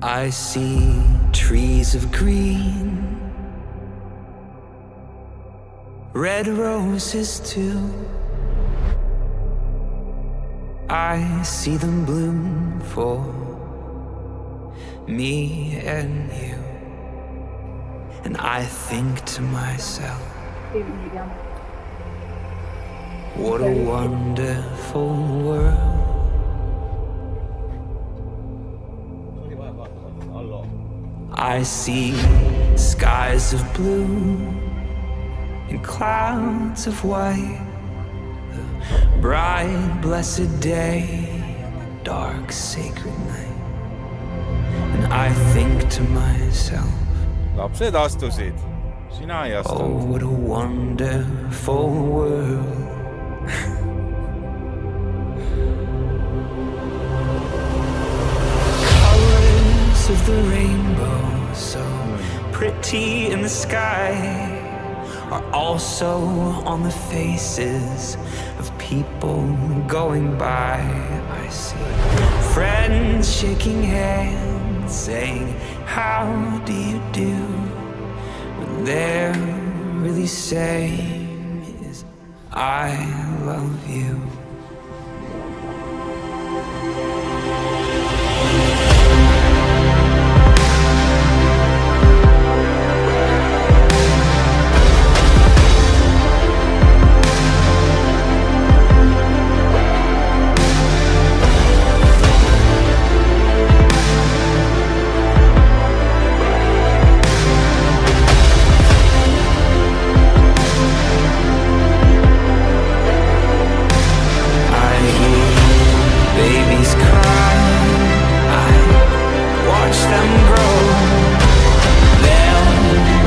I see trees of green, red roses too. I see them bloom for me and you. And I think to myself, what a wonderful world. I see skies of blue and clouds of white, the bright blessed day, dark sacred night. And I think to myself, lapsed astusid, sina ei oh, astunud. what a wonderful world. Colors of the rainbow, so pretty in the sky, are also on the faces of people going by. I see friends shaking hands, saying, how do you do? What they're really saying is, I love you. Babies cry, I watch them grow. They'll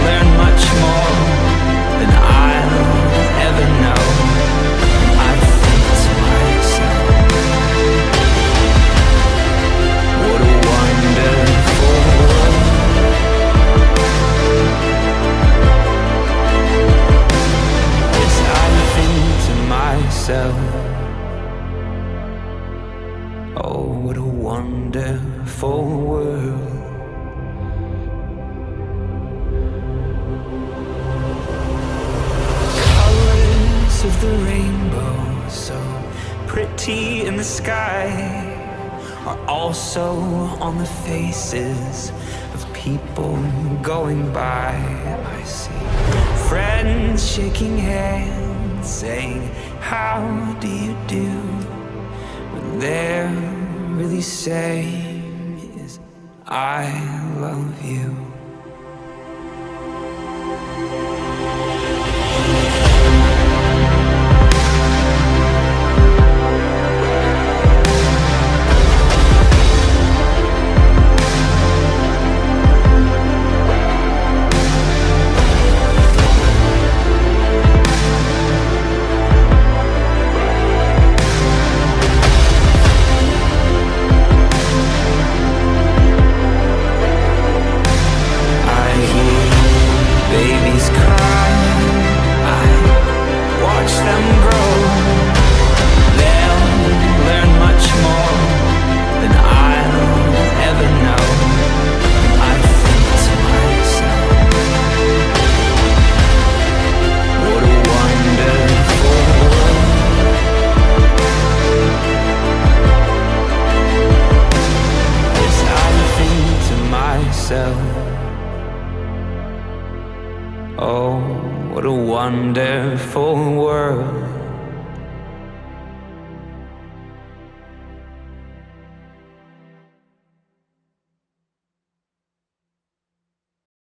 learn much more than I'll ever know. I think to myself, what a wonderful world. Yes, I think to myself, oh, what a wonderful world. Colors of the rainbow, so pretty in the sky, are also on the faces of people going by. I see friends shaking hands, saying, how do you do? What they're really saying is, I love you. Babies cry, I watch them grow. They'll learn much more than I'll ever know. I think to myself, what a wonderful world. Yes, I think to myself, oh, what a wonderful world.